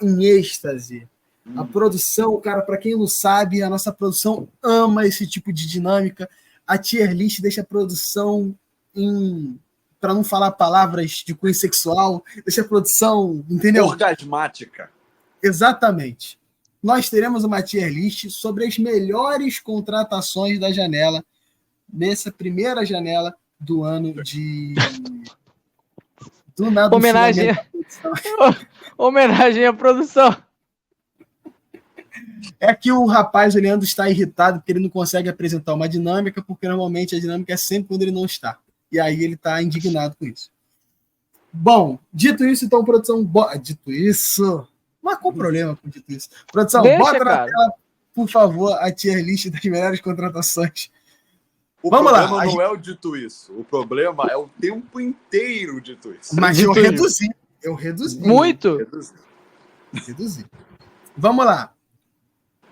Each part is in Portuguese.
em êxtase. A produção, cara, para quem não sabe, a nossa produção ama esse tipo de dinâmica. A tier list deixa a produção para não falar palavras de cunho sexual, deixa a produção, entendeu? Orgasmática. Exatamente. Nós teremos uma tier list sobre as melhores contratações da janela, nessa primeira janela do ano de... Do nada. Homenagem à produção. É que o rapaz, o Leandro, está irritado porque ele não consegue apresentar uma dinâmica, porque normalmente a dinâmica é sempre quando ele não está. E aí ele está indignado com isso. Bom, dito isso, então, produção... Dito isso... Mas qual o problema com dito isso? Produção, bota na tela, por favor, a tier list das melhores contratações. Vamos lá. O problema não é o dito isso. O problema é o tempo inteiro dito isso. Mas eu reduzi. Muito? Reduzi. Vamos lá.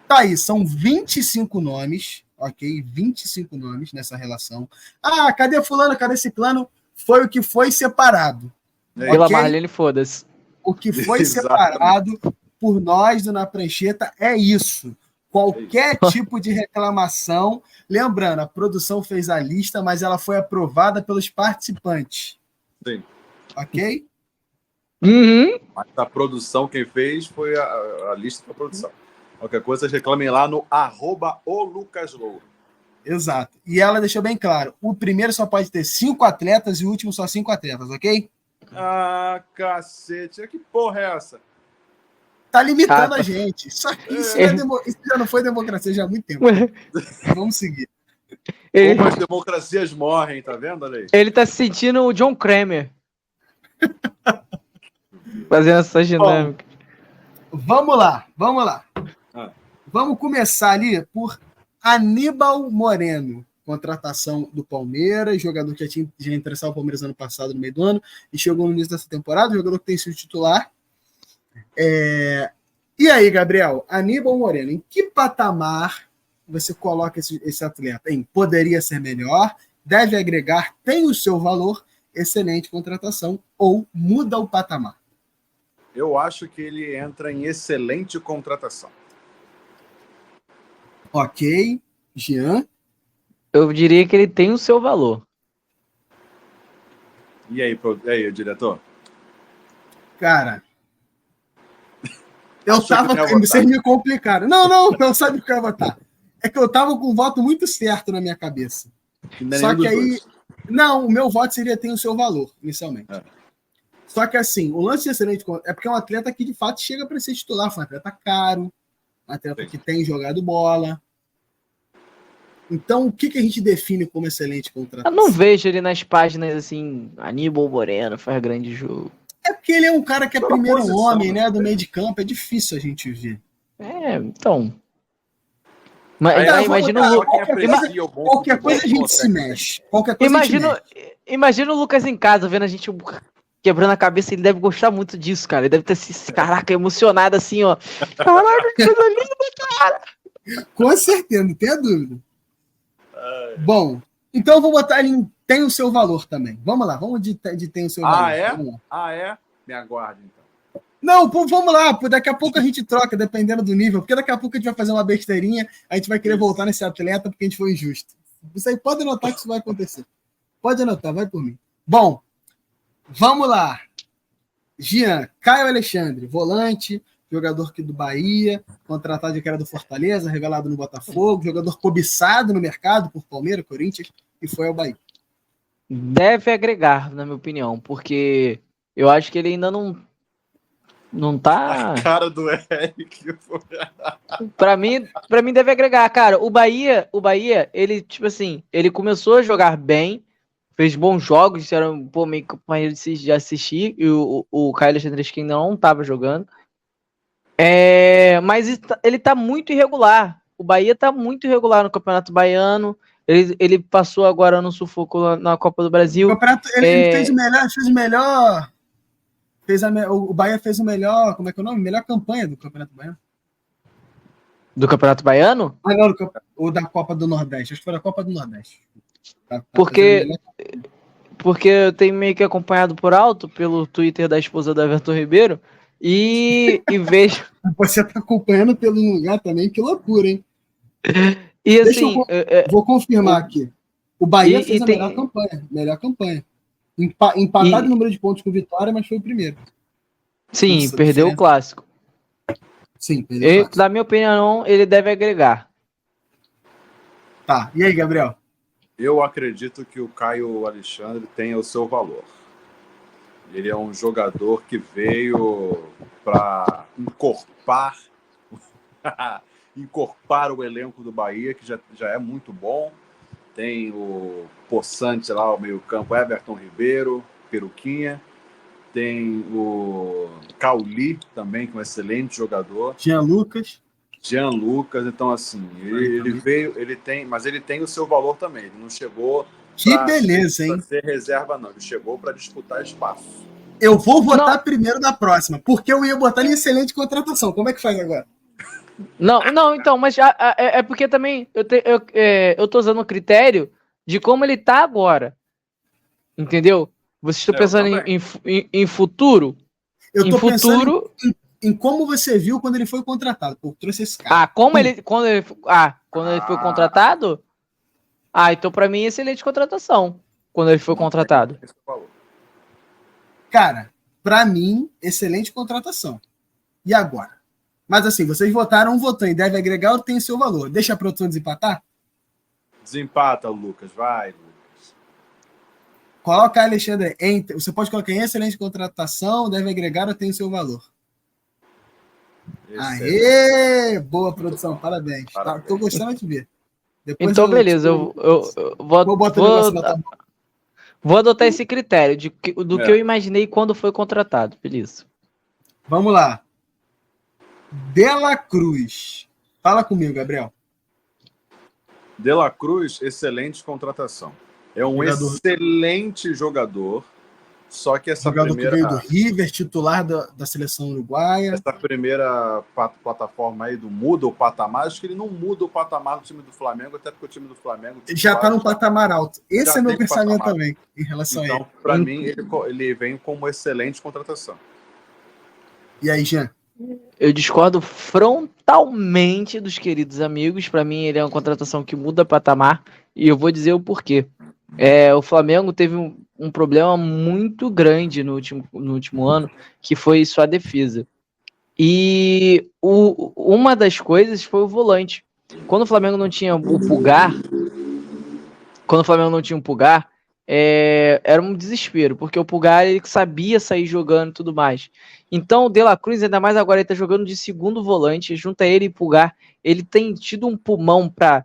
Tá aí, são 25 nomes, ok? 25 nomes nessa relação. Ah, cadê fulano, cadê ciclano? Foi o que foi separado. Pela okay? Marlene, foda-se. O que foi separado por nós do Na Prancheta é isso. Qualquer tipo de reclamação. Lembrando, a produção fez a lista, mas ela foi aprovada pelos participantes. Sim. Ok? Uhum. Mas a produção, quem fez foi a lista da produção. Qualquer coisa, vocês reclamem lá no @oLucasLouro. Exato. E ela deixou bem claro: o primeiro só pode ter 5 atletas e o último só 5 atletas, ok? Ah, cacete. Que porra é essa? Tá limitando a gente. Isso já não foi democracia já há muito tempo. Vamos seguir. Como as democracias morrem, tá vendo, Ale? Ele tá se sentindo o John Kramer. Fazendo essa dinâmica. Vamos lá. Vamos começar ali por Aníbal Moreno. Contratação do Palmeiras, jogador que já interessava o Palmeiras ano passado, no meio do ano, e chegou no início dessa temporada, jogador que tem sido titular. E aí, Gabriel, Aníbal Moreno, em que patamar você coloca esse atleta? Poderia ser melhor, deve agregar, tem o seu valor, excelente contratação, ou muda o patamar? Eu acho que ele entra em excelente contratação. Ok. Jean? Eu diria que ele tem o seu valor. E aí, diretor? Cara, vocês me complicaram. Não sabe o que eu ia votar. É que eu tava com um voto muito certo na minha cabeça. Só que aí... Não, o meu voto tem o seu valor, inicialmente. Só que assim, o lance de excelente é porque é um atleta que de fato chega para ser titular. Foi um atleta caro, um atleta que tem jogado bola. Então, o que a gente define como excelente contratação? Eu não vejo ele nas páginas assim, Aníbal Moreno faz grande jogo. É porque ele é um cara que é primeiro homem, né? Do meio de campo, é difícil a gente ver. Então. Mas imagina qualquer coisa a gente se mexe. Imagina o Lucas em casa vendo a gente quebrando a cabeça, ele deve gostar muito disso, cara. Ele deve ter caraca, emocionado assim, ó. Caraca, que coisa linda, cara. Com certeza, não tenha dúvida. Bom, então eu vou botar ele em tem o seu valor também. Vamos lá, vamos de tem o seu valor. É? Me aguarde, então. Não, pô, vamos lá, daqui a pouco a gente troca, dependendo do nível, porque daqui a pouco a gente vai fazer uma besteirinha, a gente vai querer voltar nesse atleta porque a gente foi injusto. Isso aí pode anotar que isso vai acontecer. Pode anotar, vai por mim. Bom, vamos lá. Jean, Caio Alexandre, volante, jogador aqui do Bahia, contratado de cara do Fortaleza, revelado no Botafogo, jogador cobiçado no mercado por Palmeiras, Corinthians, e foi ao Bahia. Deve agregar, na minha opinião, porque eu acho que ele ainda não tá... A cara do Eric. Pra mim deve agregar, cara. O Bahia, ele, tipo assim, ele começou a jogar bem, fez bons jogos, era meio companheiro de assistir, e o Caio Alexandre que ainda não tava jogando. Mas ele tá muito irregular. O Bahia tá muito irregular no Campeonato Baiano. Ele passou agora no sufoco na Copa do Brasil. Ele fez o melhor. O Bahia fez o melhor. Como é que é o nome? Melhor campanha do Campeonato Baiano. Do Campeonato Baiano? Ah, não, ou da Copa do Nordeste. Acho que foi da Copa do Nordeste. Porque eu tenho meio que acompanhado por alto, pelo Twitter da esposa do Everton Ribeiro, E vejo. Você tá acompanhando pelo lugar também, que loucura, hein? E assim. Vou confirmar aqui. O Bahia fez a tem... melhor campanha. Melhor campanha. Empatado em número de pontos com Vitória, mas foi o primeiro. Sim, Nossa, perdeu o clássico. Sim, perdeu o clássico. Na minha opinião, ele deve agregar. Tá, e aí, Gabriel? Eu acredito que o Caio Alexandre tenha o seu valor. Ele é um jogador que veio para incorporar o elenco do Bahia, que já é muito bom. Tem o Poçante lá, o meio-campo, Everton Ribeiro, Peruquinha. Tem o Cauli também, que é um excelente jogador. Jean Lucas. Então assim, mas ele tem o seu valor também. Ele não chegou beleza, hein? Para ser reserva, não. Ele chegou para disputar espaço. Eu vou votar primeiro da próxima, porque eu ia botar em excelente contratação. Como é que faz agora? Não, então, mas é porque também eu tô usando o critério de como ele tá agora. Entendeu? Vocês estão pensando em futuro? Eu tô pensando em como você viu quando ele foi contratado. Pô, trouxe esse cara. Quando ele foi contratado? Então pra mim é excelente contratação. Quando ele foi contratado. Cara, pra mim, excelente contratação. E agora? Mas assim, vocês votaram, um votou em deve agregar ou tem seu valor. Deixa a produção desempatar? Desempata, Lucas. Vai, Lucas. Coloca, Alexandre, você pode colocar em excelente contratação, deve agregar ou tem o seu valor. Aê! Boa produção, parabéns. Tô gostando de ver. Depois então, beleza, eu vou adotar esse critério do que eu imaginei quando foi contratado. Beleza. Vamos lá. De La Cruz. Fala comigo, Gabriel. De La Cruz, excelente contratação. É um excelente jogador, só que essa primeira... que veio do River, titular da seleção uruguaia. Essa primeira plataforma aí do muda o patamar, acho que ele não muda o patamar do time do Flamengo, até porque o time do Flamengo... Já está num patamar alto. Esse é meu pensamento também, em relação a ele. Então, para mim, ele vem como excelente contratação. E aí, Jean? Eu discordo frontalmente dos queridos amigos. Para mim, ele é uma contratação que muda patamar. E eu vou dizer o porquê. O Flamengo teve um problema muito grande no último ano, que foi sua defesa. E uma das coisas foi o volante. Quando o Flamengo não tinha o Pulgar, era um desespero, porque o Pulgar ele sabia sair jogando e tudo mais. Então o De La Cruz, ainda mais agora, ele tá jogando de segundo volante, junto a ele e Pulgar, ele tem tido um pulmão para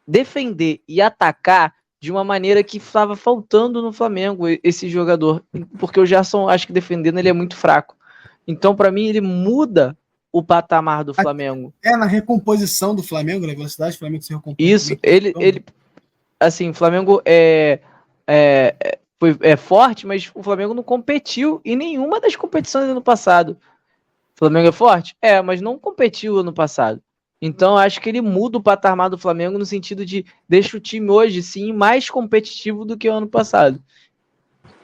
defender e atacar de uma maneira que estava faltando no Flamengo, esse jogador, porque o Gerson, acho que defendendo, ele é muito fraco. Então, para mim, ele muda o patamar do Flamengo. Na recomposição do Flamengo, na velocidade do Flamengo se recompõe. Isso, ele assim, o Flamengo é forte, mas o Flamengo não competiu em nenhuma das competições do ano passado. O Flamengo é forte? Mas não competiu ano passado. Então, acho que ele muda o patamar do Flamengo no sentido de deixa o time hoje, sim, mais competitivo do que o ano passado.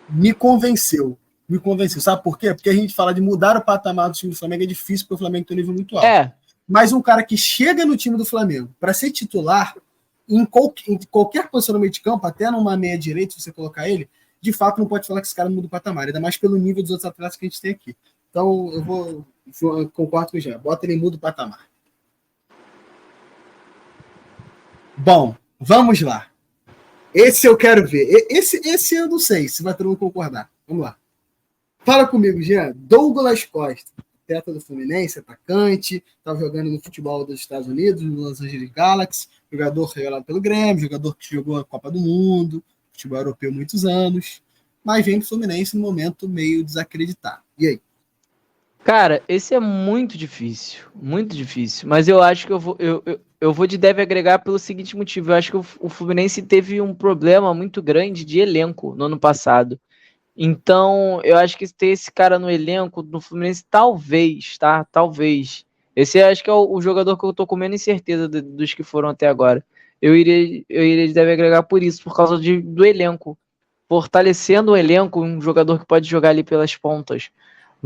Me convenceu. Sabe por quê? Porque a gente fala de mudar o patamar do time do Flamengo é difícil, porque o Flamengo tem um nível muito alto. Mas um cara que chega no time do Flamengo para ser titular, em qualquer posição no meio de campo, até numa meia direita, se você colocar ele, de fato não pode falar que esse cara muda o patamar, ainda mais pelo nível dos outros atletas que a gente tem aqui. Então, eu concordo com o Jean. Bota ele e muda o patamar. Bom, vamos lá. Esse eu quero ver. Esse eu não sei se vai todo mundo concordar. Vamos lá. Fala comigo, Jean. Douglas Costa, atleta do Fluminense, atacante, estava jogando no futebol dos Estados Unidos, no Los Angeles Galaxy, jogador revelado pelo Grêmio, jogador que jogou a Copa do Mundo, futebol europeu muitos anos, mas vem do Fluminense no momento meio desacreditado. E aí? Cara, esse é muito difícil, mas eu acho que eu vou de deve agregar pelo seguinte motivo. Eu acho que o Fluminense teve um problema muito grande de elenco no ano passado. Então, eu acho que ter esse cara no elenco do Fluminense, talvez, tá? Talvez. Esse acho que é o jogador que eu tô com menos certeza dos que foram até agora. Eu iria de deve agregar por isso, por causa do elenco. Fortalecendo o elenco, um jogador que pode jogar ali pelas pontas.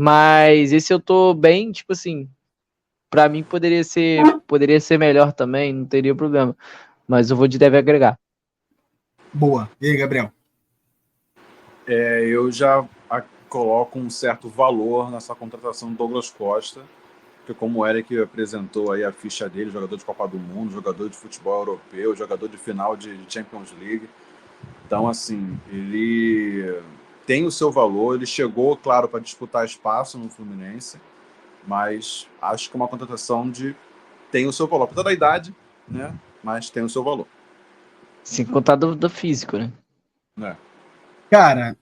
Mas esse eu tô bem, tipo assim, pra mim poderia ser melhor também, não teria problema. Mas eu vou de deve agregar. Boa. E aí, Gabriel? Eu já coloco um certo valor nessa contratação do Douglas Costa, porque como o Eric apresentou aí a ficha dele, jogador de Copa do Mundo, jogador de futebol europeu, jogador de final de Champions League. Então, assim, ele tem o seu valor, ele chegou, claro, para disputar espaço no Fluminense, mas acho que é uma contratação tem o seu valor. Apesar da idade, né? Mas tem o seu valor. Sem contar do físico, né? Cara,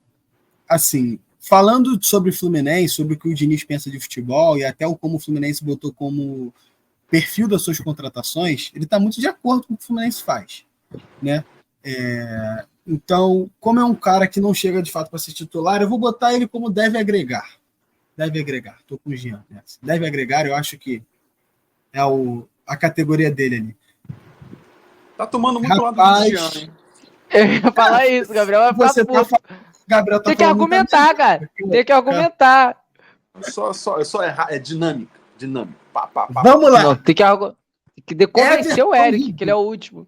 assim, falando sobre o Fluminense, sobre o que o Diniz pensa de futebol e até como o Fluminense botou como perfil das suas contratações, ele está muito de acordo com o que o Fluminense faz, né? Então, como é um cara que não chega de fato para ser titular, eu vou botar ele como deve agregar. Deve agregar. Tô com o Jean. Né? Deve agregar, eu acho que é a categoria dele ali. Tá tomando muito lado do Jean, hein? Eu ia falar isso, Gabriel vai ficar puto. Gabriel tá tem que argumentar, cara. Tem que argumentar. Só errar. É dinâmica. Pá. Vamos lá. Não, tem que convencer o Eric, que ele é o último.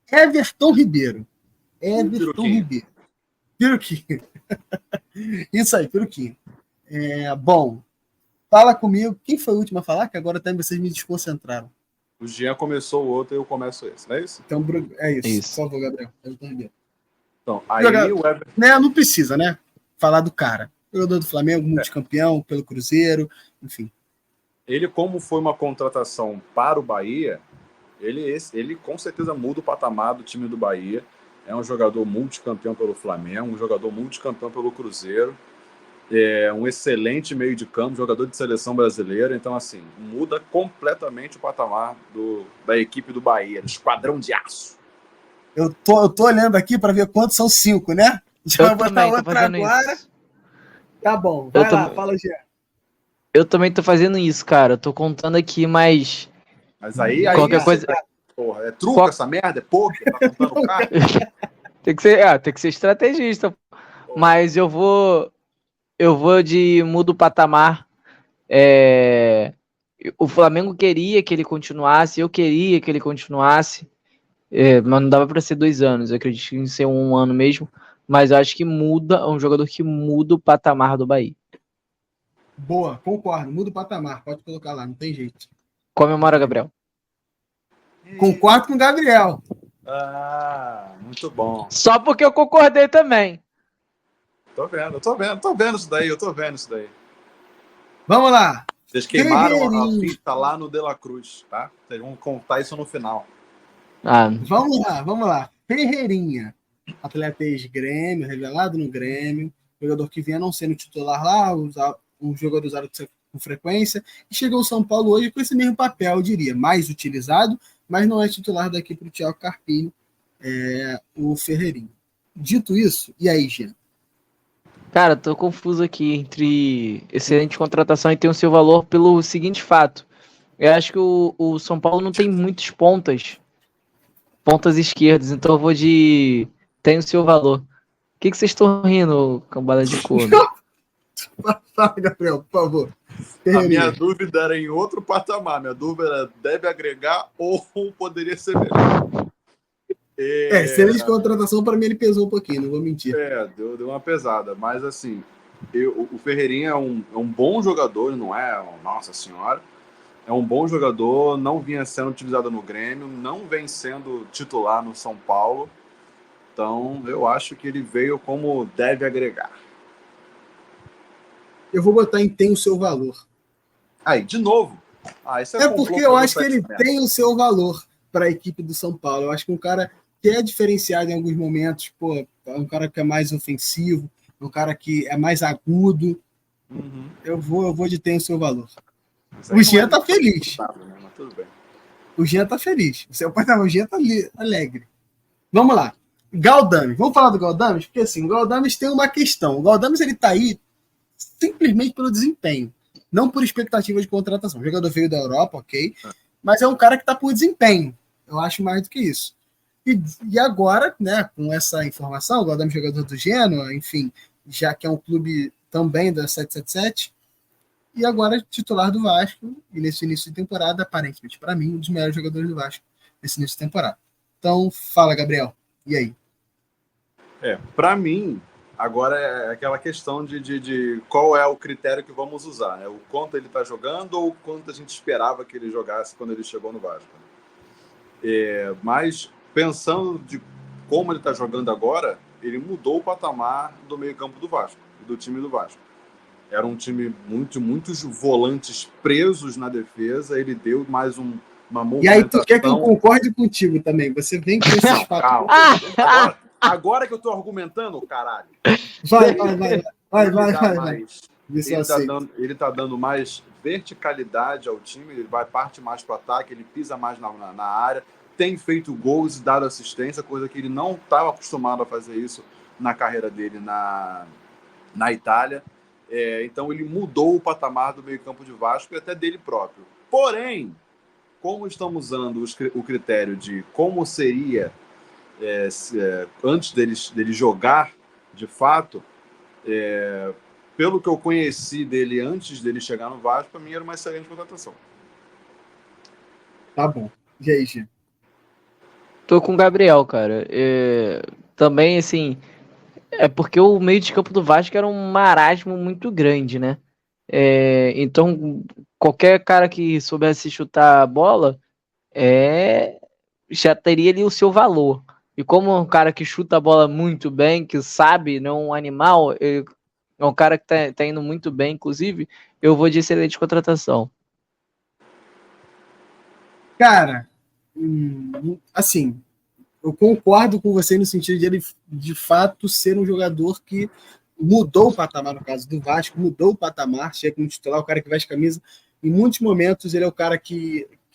Everton Ribeiro. Piruquinho. Isso aí, Piruquinho. Bom, fala comigo. Quem foi o último a falar? Que agora também vocês me desconcentraram. O Jean começou o outro e eu começo esse, não é isso? Então, é isso. Por favor, Gabriel. Everton Ribeiro. Então, aí o Everton... Não precisa, né? Falar do cara. Jogador do Flamengo, multicampeão pelo Cruzeiro, enfim. Ele, como foi uma contratação para o Bahia, ele com certeza muda o patamar do time do Bahia. É um jogador multicampeão pelo Flamengo, um jogador multicampeão pelo Cruzeiro, é um excelente meio de campo, jogador de seleção brasileira. Então, assim, muda completamente o patamar da equipe do Bahia, do esquadrão de aço. Eu tô olhando aqui para ver quantos são 5, né? Já vou botar outra agora. Isso. Tá bom, vai lá, fala, Gê. Eu também tô fazendo isso, cara. Eu tô contando aqui, mas aí qualquer coisa. Porra, é truco essa merda? É poker? Tá contando o cara? tem que ser estrategista. Porra. Mas eu vou de mudo patamar. O Flamengo queria que ele continuasse, eu queria que ele continuasse, mas não dava para ser 2 anos. Eu acredito que ser 1 ano mesmo. Mas eu acho que é um jogador que muda o patamar do Bahia. Boa, concordo. Muda o patamar. Pode colocar lá, não tem jeito. Comemora, Gabriel. Concordo com o Gabriel. Muito bom. Só porque eu concordei também. Tô vendo isso daí. Vamos lá. Vocês queimaram a fita lá no De La Cruz, tá? Vocês vão contar isso no final. Vamos lá. Ferreirinha. Atleta ex-Grêmio, revelado no Grêmio. Jogador que vinha não sendo titular lá, um jogador usado com frequência. E chegou ao São Paulo hoje com esse mesmo papel, eu diria. Mais utilizado, mas não é titular daqui para o Thiago Carpini, o Ferreirinha. Dito isso, e aí, Jean? Cara, tô confuso aqui entre excelente contratação e tem o seu valor pelo seguinte fato. Eu acho que o São Paulo não tem muitos pontas esquerdas, então eu vou de tem o seu valor. O que vocês estão rindo, cambada de corno? Fala, Gabriel, por favor. A minha dúvida era em outro patamar. Minha dúvida era deve agregar ou poderia ser melhor. Excelente contratação, para mim ele pesou um pouquinho, não vou mentir. Deu uma pesada, mas assim, o Ferreirinha é um bom jogador, não é? Nossa senhora. É um bom jogador, não vinha sendo utilizado no Grêmio, não vem sendo titular no São Paulo. Então, eu acho que ele veio como deve agregar. Eu vou botar em tem o seu valor. Aí, de novo. Isso porque eu acho que ele tem o seu valor para a equipe do São Paulo. Eu acho que um cara que é diferenciado em alguns momentos, é um cara que é mais ofensivo, um cara que é mais agudo. Uhum. Eu vou de tem o seu valor. O Jean tá feliz. Mas tudo bem. O Jean tá feliz. O Jean tá alegre. Vamos lá. Galdames. Vamos falar do Galdames? Porque assim, o Galdames tem uma questão. O Galdames ele tá aí simplesmente pelo desempenho, não por expectativa de contratação. O jogador veio da Europa, ok, mas é um cara que tá por desempenho. Eu acho mais do que isso. E agora, né, com essa informação, o Galdames jogador do Genoa, enfim, já que é um clube também da 777, e agora titular do Vasco, e nesse início de temporada, aparentemente, para mim, um dos melhores jogadores do Vasco nesse início de temporada. Então, fala, Gabriel, e aí? Para mim, agora é aquela questão de qual é o critério que vamos usar, né? O quanto ele está jogando ou o quanto a gente esperava que ele jogasse quando ele chegou no Vasco. Mas, pensando de como ele está jogando agora, ele mudou o patamar do meio-campo do Vasco, do time do Vasco. Era um time muitos volantes presos na defesa, ele deu mais uma movimentação. E aí, tu quer que eu concorde contigo também? Você vem com esses papos. Agora que eu tô argumentando, caralho. Vai. Ele tá dando mais verticalidade ao time, ele parte mais para o ataque, ele pisa mais na área, tem feito gols e dado assistência, coisa que ele não estava acostumado a fazer isso na carreira dele na Itália. Então ele mudou o patamar do meio-campo de Vasco e até dele próprio. Porém, como estamos usando o critério de como seria antes dele jogar de fato, pelo que eu conheci dele antes dele chegar no Vasco, para mim era uma excelente contratação. Tá bom. E aí, Gê? Tô com o Gabriel, cara. Também, assim, porque o meio de campo do Vasco era um marasmo muito grande, né? Então, qualquer cara que soubesse chutar a bola já teria ali o seu valor. E como um cara que chuta a bola muito bem, que sabe, não é um animal, é um cara que tá indo muito bem, inclusive, eu vou de excelente contratação. Cara, assim, eu concordo com você no sentido de ele, de fato, ser um jogador que mudou o patamar, no caso do Vasco, mudou o patamar, chega como titular, o cara que veste camisa. Em muitos momentos, ele é o cara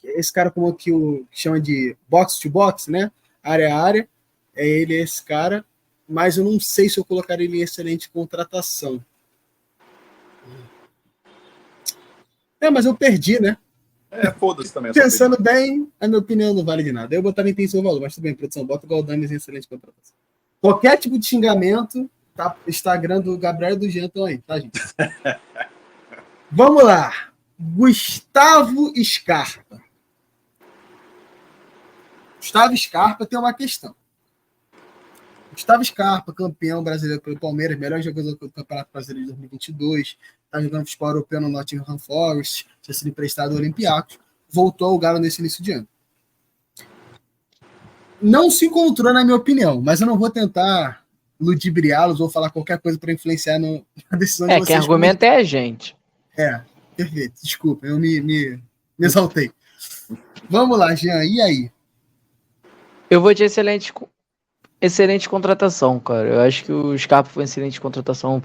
esse cara como que chama de box to box, né? Área a área, ele é esse cara, mas eu não sei se eu colocaria ele em excelente contratação. Mas eu perdi, né? Foda-se também. Pensando bem, a minha opinião não vale de nada. Eu botar nem tem seu valor, mas tudo bem, produção, bota o Galdames em excelente contratação. Qualquer tipo de xingamento, tá? Instagram do Gabriel e do Jean estão aí, tá, gente? Vamos lá. Gustavo Scarpa. Gustavo Scarpa tem uma questão. Gustavo Scarpa, campeão brasileiro pelo Palmeiras, melhor jogador do Campeonato Brasileiro de 2022, está jogando futebol europeu no Nottingham Forest, tinha sido emprestado ao Olympiacos, voltou ao Galo nesse início de ano. Não se encontrou, na minha opinião, mas eu não vou tentar ludibriá-los ou falar qualquer coisa para influenciar na decisão de vocês. Quem argumenta é a gente. Perfeito. Desculpa, eu me exaltei. Vamos lá, Jean, e aí? Eu vou de excelente contratação, cara. Eu acho que o Scarpa foi uma excelente contratação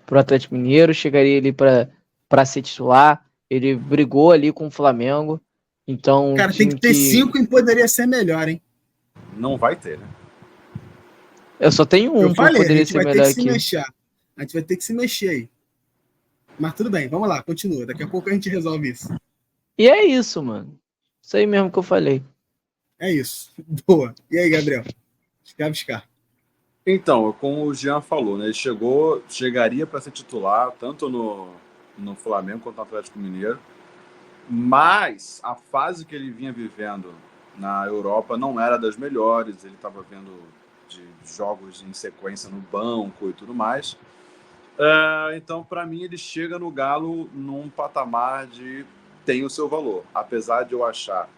pro Atlético Mineiro, chegaria ali para ser titular, ele brigou ali com o Flamengo, então... Cara, tem que ter 5 e poderia ser melhor, hein? Não vai ter, né? Eu só tenho um que poderia ser melhor aqui. A gente vai ter que se mexer aí. Mas tudo bem, vamos lá, continua. Daqui a pouco a gente resolve isso. E é isso, mano. Isso aí mesmo que eu falei. É isso. Boa. E aí, Gabriel? Scarpa. Então, como o Jean falou, né? Ele chegaria para ser titular, tanto no Flamengo quanto no Atlético Mineiro. Mas a fase que ele vinha vivendo na Europa não era das melhores. Ele estava vendo de jogos em sequência no banco e tudo mais. Então, para mim, ele chega no Galo num patamar de tem o seu valor. Apesar de eu achar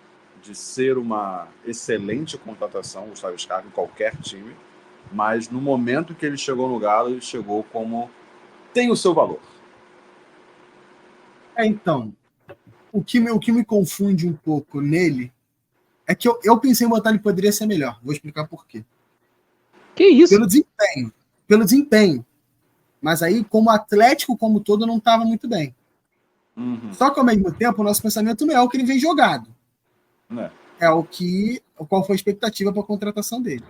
de ser uma excelente contratação, o Gustavo Scarpa, em qualquer time, mas no momento que ele chegou no Galo, ele chegou como tem o seu valor. Então, o que me confunde um pouco nele é que eu pensei em botar ele poderia ser melhor. Vou explicar por quê. Que isso? Pelo desempenho. Mas aí, como Atlético como todo, não estava muito bem. Uhum. Só que, ao mesmo tempo, o nosso pensamento não é o que ele vem jogado. Qual foi a expectativa para a contratação dele.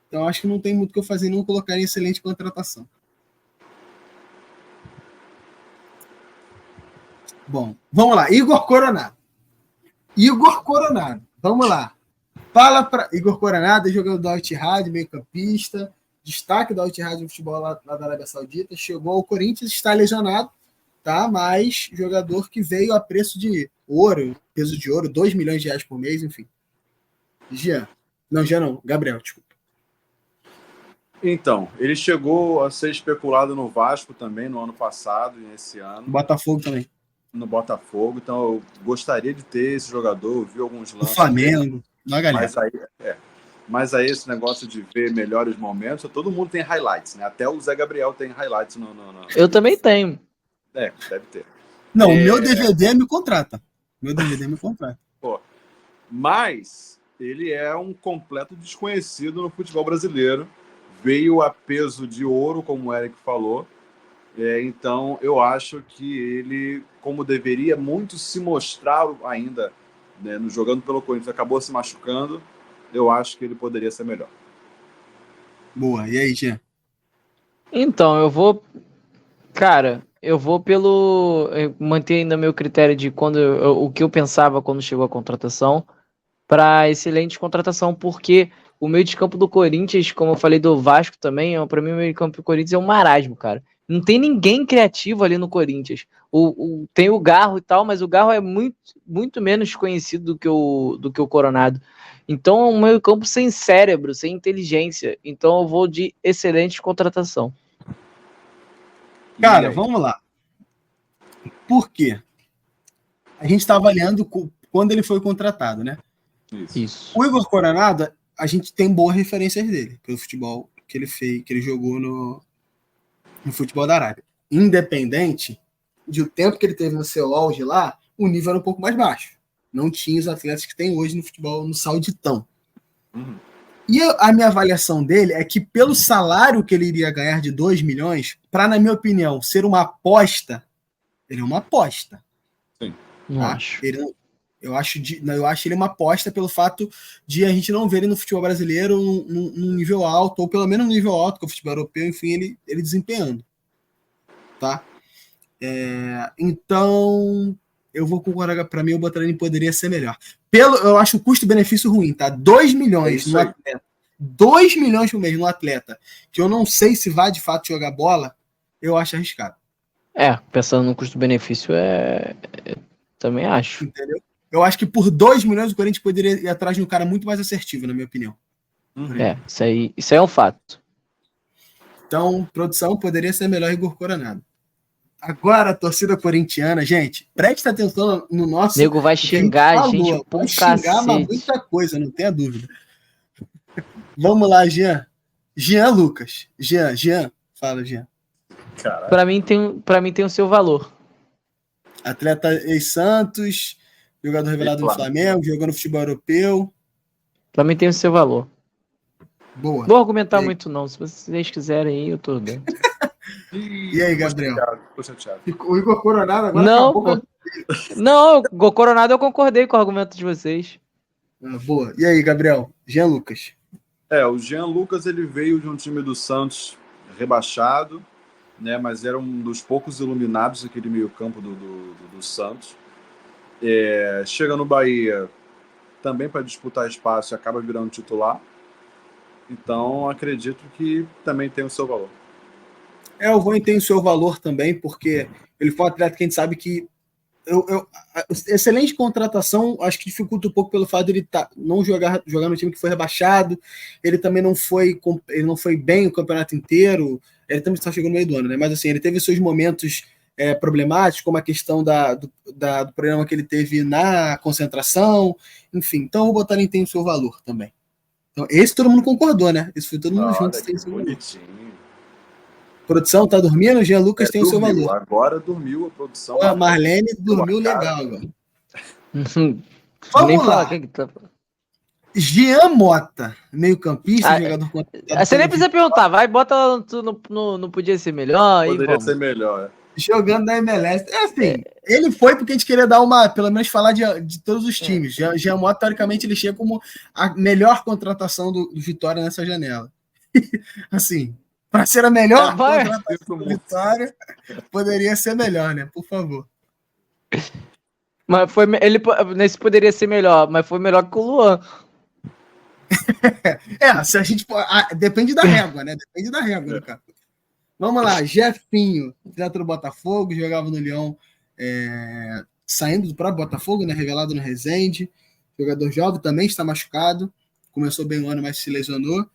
Então, acho que não tem muito o que eu fazer, não colocar em excelente contratação. Bom, vamos lá. Igor Coronado. Vamos lá. Fala para Igor Coronado, jogador do Al-Ittihad, meio campista, destaque da Al-Ittihad no futebol lá da Arábia Saudita, chegou ao Corinthians, está lesionado, tá? Mas jogador que veio a preço de ouro, peso de ouro, 2 milhões de reais por mês, enfim. Jean. Não, Jean não, Gabriel, desculpa. Então, ele chegou a ser especulado no Vasco também no ano passado e nesse ano. Botafogo também. No Botafogo, então eu gostaria de ter esse jogador, eu vi alguns lances. O Flamengo, na galera. Mas aí esse negócio de ver melhores momentos, todo mundo tem highlights, né? Até o Zé Gabriel tem highlights no... Eu também tenho. Deve ter. Não, o meu DVD me contrata. Pô, mas ele é um completo desconhecido no futebol brasileiro. Veio a peso de ouro, como o Eric falou. Então, eu acho que ele, como deveria muito se mostrar ainda, né, no jogando pelo Corinthians, acabou se machucando, eu acho que ele poderia ser melhor. Boa. E aí, Jean? Então, eu vou... Cara, eu vou pelo... manter ainda meu critério de o que eu pensava quando chegou a contratação, para excelente contratação, porque o meio de campo do Corinthians, como eu falei do Vasco também, para mim o meio de campo do Corinthians é um marasmo, cara. Não tem ninguém criativo ali no Corinthians. Tem o Garro e tal, mas o Garro é muito, muito menos conhecido do que o Coronado. Então é um meio campo sem cérebro, sem inteligência. Então eu vou de excelente contratação. Cara, vamos lá. Por quê? A gente está avaliando quando ele foi contratado, né? Isso. O Igor Coronado, a gente tem boas referências dele, pelo futebol que ele fez, que ele jogou no futebol da Arábia. Independente de o tempo que ele teve no seu auge lá, o nível era um pouco mais baixo. Não tinha os atletas que tem hoje no futebol no Sauditão. E a minha avaliação dele é que pelo salário que ele iria ganhar de 2 milhões, para, na minha opinião, ser uma aposta, ele é uma aposta. Sim. Não acho. Eu acho ele uma aposta pelo fato de a gente não ver ele no futebol brasileiro num nível alto, ou pelo menos no nível alto, que é o futebol europeu, enfim, ele desempenhando. Tá? Então, eu vou concordar, para mim, o Botarani poderia ser melhor. Eu acho o custo-benefício ruim, tá? 2 milhões no atleta. 2 milhões por mês no atleta, que eu não sei se vai de fato jogar bola, eu acho arriscado. Pensando no custo-benefício, também acho. Entendeu? Eu acho que por 2 milhões o Corinthians poderia ir atrás de um cara muito mais assertivo, na minha opinião. Isso aí é um fato. Então, produção poderia ser melhor Igor Coronado. Agora, a torcida corintiana, gente, preste atenção no nosso... O nego vai xingar a gente por xingar, mas muita coisa, não tenha dúvida. Vamos lá, Jean. Jean Lucas. Jean. Fala, Jean. Para mim tem o seu valor. Atleta ex-Santos, jogador revelado no Flamengo, jogou no futebol europeu. Pra mim tem o seu valor. Boa. Vou argumentar muito não. Se vocês quiserem aí, eu tô dentro. E aí, Gabriel? Chateado. O Igor Coronado agora Não, o Coronado eu concordei com o argumento de vocês. Boa. E aí, Gabriel? Jean Lucas. O Jean Lucas, ele veio de um time do Santos rebaixado, né, mas era um dos poucos iluminados daquele meio campo do Santos. Chega no Bahia também para disputar espaço e acaba virando titular. Então, acredito que também tem o seu valor. O Rony tem o seu valor também, porque ele foi um atleta que a gente sabe que excelente contratação, acho que dificulta um pouco pelo fato de ele não jogar no time que foi rebaixado. Ele também não foi bem o campeonato inteiro. Ele também está chegando no meio do ano, né? Mas assim, ele teve seus momentos problemáticos, como a questão do problema que ele teve na concentração, enfim. Então o Botafogo tem o seu valor também. Então, esse todo mundo concordou, né? Esse foi todo mundo junto. Tem seu bonitinho. Produção, tá dormindo? Jean Lucas tem o seu valor. Agora dormiu a produção. A Marlene dormiu legal agora. Vamos lá. Jean Mota, meio-campista, jogador contratado. Você nem precisa perguntar, vai, bota não podia ser melhor. Poderia ser melhor. Jogando na MLS. Ele foi porque a gente queria dar pelo menos falar de todos os times. Jean Mota, teoricamente, ele chega como a melhor contratação do Vitória nessa janela. Assim, para ser a melhor contratação do Vitória, poderia ser melhor, né? Por favor. Mas nesse poderia ser melhor, mas foi melhor que o Luan. Se a gente. Depende da régua, né? Depende da régua, né, cara? Vamos lá, Jefinho, atleta do Botafogo, jogava no Leão, saindo do próprio Botafogo, né? Revelado no Resende. Jogador jovem também, está machucado. Começou bem o ano, mas se lesionou.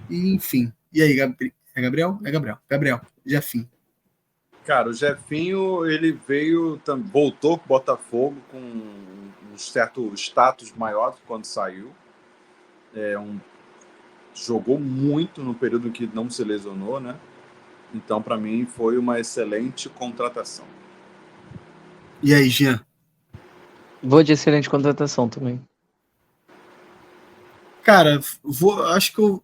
E, enfim. E aí, Gabriel? É Gabriel, Jefinho. Cara, o Jefinho, ele voltou para o Botafogo com um certo status maior do que quando saiu. Jogou muito no período em que não se lesionou, né? Então, para mim, foi uma excelente contratação. E aí, Jean? Vou de excelente contratação também. Cara, acho que eu...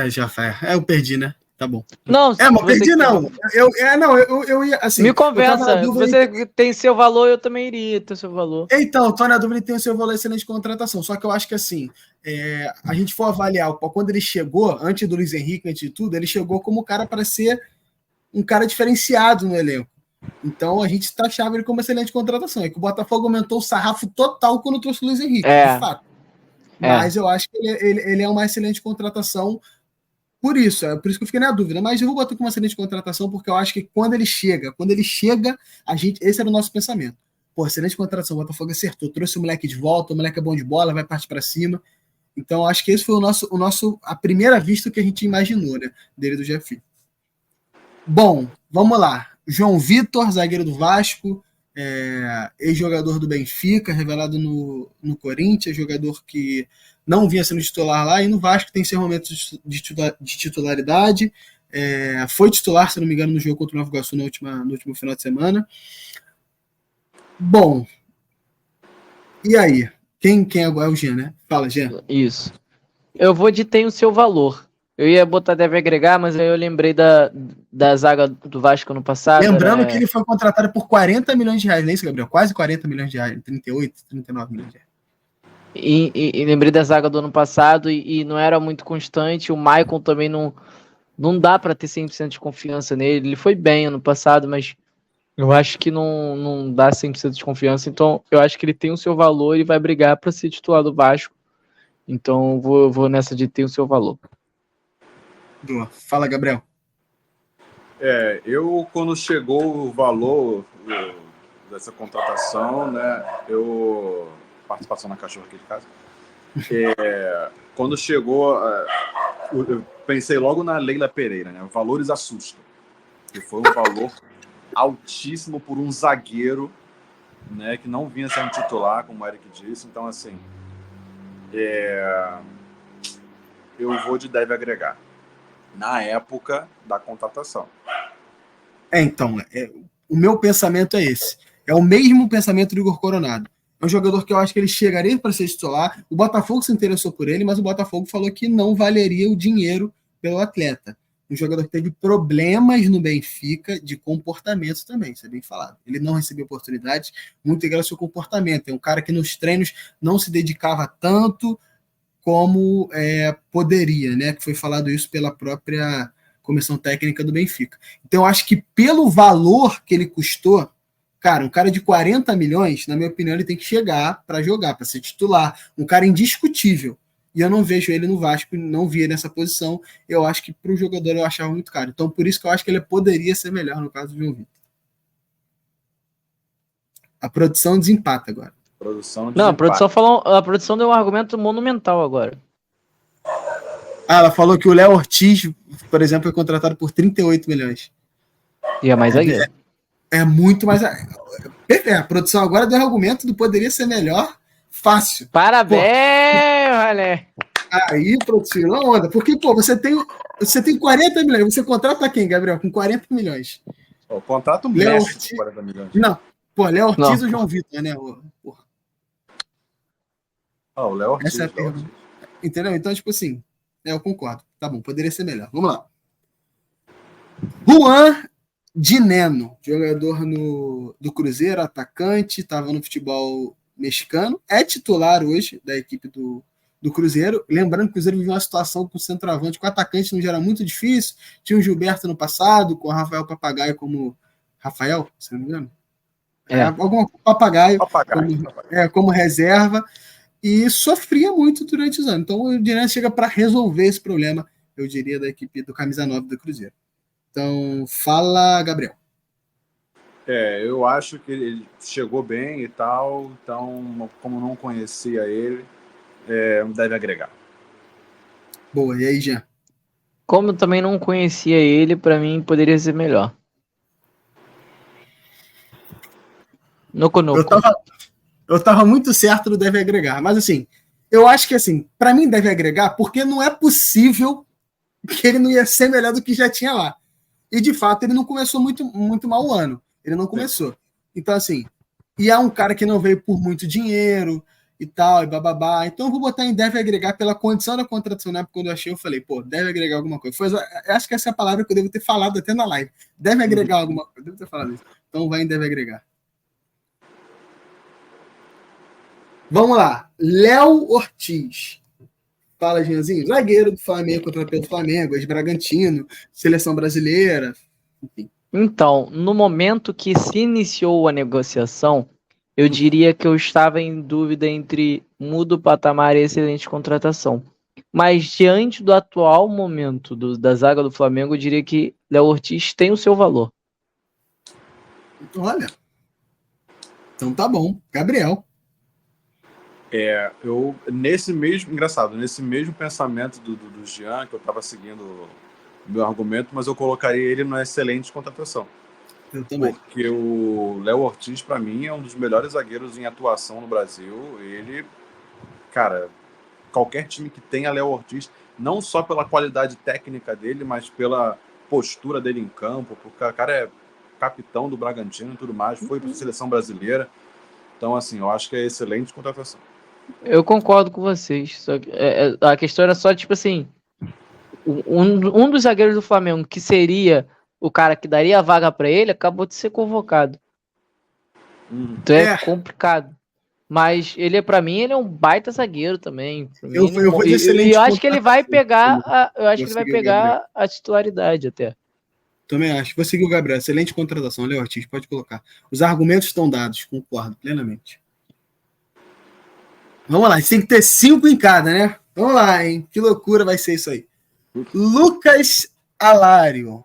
já vai. Eu perdi, né? Tá bom. Não, mas perdi não. Eu ia assim. Me conversa. Você tem seu valor, eu também iria ter seu valor. Então, tô na dúvida e tem o seu valor excelente contratação. Só que eu acho que assim, a gente for avaliar quando ele chegou, antes do Luiz Henrique, antes de tudo, ele chegou como cara para ser um cara diferenciado no elenco. Então a gente taxava ele como excelente contratação. É que o Botafogo aumentou o sarrafo total quando trouxe o Luiz Henrique, de fato. Mas eu acho que ele é uma excelente contratação. Por isso que eu fiquei na dúvida, mas eu vou botar com uma excelente contratação, porque eu acho que quando ele chega, esse era o nosso pensamento. Pô, excelente contratação, o Botafogo acertou, trouxe o moleque de volta, o moleque é bom de bola, vai partir para cima. Então, acho que esse foi a primeira vista que a gente imaginou, né, dele do Jefinho. Bom, vamos lá. João Vitor, zagueiro do Vasco, ex-jogador do Benfica, revelado no Corinthians, jogador que não vinha sendo titular lá, e no Vasco tem seus momentos de titularidade. Foi titular, se não me engano, no jogo contra o Nova Iguaçu no último final de semana. Bom, e aí? Quem agora é o Jean, né? Fala, Jean. Isso. Eu vou de tem o seu valor. Eu ia botar deve agregar, mas aí eu lembrei da zaga do Vasco no passado. Lembrando que ele foi contratado por 40 milhões de reais, não é isso, Gabriel? Quase 40 milhões de reais, 38, 39 milhões de reais. E lembrei da zaga do ano passado e não era muito constante. O Maicon também não dá para ter 100% de confiança nele. Ele foi bem ano passado, mas eu acho que não dá 100% de confiança. Então eu acho que ele tem o seu valor e vai brigar para ser titular do Vasco. Então eu vou nessa de ter o seu valor. Boa. Fala, Gabriel. Quando chegou o valor dessa contratação, né, participação na cachorra aqui de casa, quando chegou, eu pensei logo na Leila Pereira, né, valores assustam, que foi um valor altíssimo por um zagueiro, né, que não vinha sendo titular, como o Eric disse. Então, assim, eu vou de deve agregar na época da contratação. Então, o meu pensamento é esse. É o mesmo pensamento do Igor Coronado. É um jogador que eu acho que ele chegaria para ser titular. O Botafogo se interessou por ele, mas o Botafogo falou que não valeria o dinheiro pelo atleta. Um jogador que teve problemas no Benfica de comportamento também, isso é bem falado. Ele não recebeu oportunidades, muito ligado ao seu comportamento. É um cara que nos treinos não se dedicava tanto como poderia, né? Que foi falado isso pela própria comissão técnica do Benfica. Então, eu acho que pelo valor que ele custou, cara, um cara de 40 milhões, na minha opinião, ele tem que chegar para jogar, para ser titular. Um cara indiscutível. E eu não vejo ele no Vasco, não vi ele nessa posição. Eu acho que para o jogador eu achava muito caro. Então, por isso que eu acho que ele poderia ser melhor no caso do João Vitor. A produção desempata agora. A produção deu um argumento monumental agora. Ela falou que o Léo Ortiz, por exemplo, foi contratado por 38 milhões. E é mais zagueiro. É muito mais. A produção agora deu argumento do poderia ser melhor, fácil. Parabéns, Valé. Aí, produção, não onda. Porque, você tem 40 milhões. Você contrata quem, Gabriel? Com 40 milhões. O contrato Messi com 40 milhões. Não. Léo Ortiz ou João Vitor, né? O Léo Ortiz. Essa é a pergunta. Entendeu? Então, tipo assim, eu concordo. Tá bom, poderia ser melhor. Vamos lá. Juan Dineno, jogador do Cruzeiro, atacante, estava no futebol mexicano, é titular hoje da equipe do Cruzeiro. Lembrando que o Cruzeiro viveu uma situação com o centroavante, com o atacante não era muito difícil. Tinha o Gilberto no passado, com o Rafael Papagaio como... Rafael, se não me engano? Algum Papagaio. Como reserva. e sofria muito durante os anos. Então o Diran chega para resolver esse problema, eu diria, da equipe do camisa 9 do Cruzeiro. Então, fala, Gabriel. Eu acho que ele chegou bem e tal, então, como não conhecia ele, deve agregar. Boa, e aí, Jean? Como eu também não conhecia ele, pra mim poderia ser melhor. Noco. Eu tava muito certo do deve agregar, mas assim, eu acho que assim, para mim deve agregar porque não é possível que ele não ia ser melhor do que já tinha lá. E de fato ele não começou muito mal o ano. Ele não começou. Então assim, e é um cara que não veio por muito dinheiro e tal, e bababá. Então eu vou botar em deve agregar pela condição da contratação, né? Porque quando eu achei, eu falei, pô, deve agregar alguma coisa. Acho que essa é a palavra que eu devo ter falado até na live. Deve agregar alguma coisa. Eu devo ter falado isso. Então vai em deve agregar. Vamos lá. Léo Ortiz. Fala, Jeanzinho. Zagueiro do Flamengo, contratado pelo Flamengo, ex-Bragantino, seleção brasileira. Enfim. Então, no momento que se iniciou a negociação, eu diria que eu estava em dúvida entre muda o patamar e excelente contratação. Mas diante do atual momento da zaga do Flamengo, eu diria que Léo Ortiz tem o seu valor. Olha. Então tá bom. Gabriel. Nesse mesmo pensamento do Jean, que eu estava seguindo o meu argumento, mas eu colocaria ele numa excelente contratação. Eu também. Porque o Léo Ortiz, para mim, é um dos melhores zagueiros em atuação no Brasil. Ele, cara, qualquer time que tenha Léo Ortiz, não só pela qualidade técnica dele, mas pela postura dele em campo, porque o cara é capitão do Bragantino e tudo mais, foi para a seleção brasileira. Então, assim, eu acho que é excelente contratação. Eu concordo com vocês. Só que, a questão era só, tipo assim, um dos zagueiros do Flamengo, que seria o cara que daria a vaga para ele, acabou de ser convocado. Então é complicado. Mas ele, para mim, ele é um baita zagueiro também. Eu vou de excelente e eu acho que ele vai pegar, a titularidade até. Também acho. Vou seguir o Gabriel. Excelente contratação, Léo Ortiz. Pode colocar. Os argumentos estão dados. Concordo plenamente. Vamos lá. A gente tem que ter 5 em cada, né? Vamos lá, hein? Que loucura vai ser isso aí. Lucas Alário.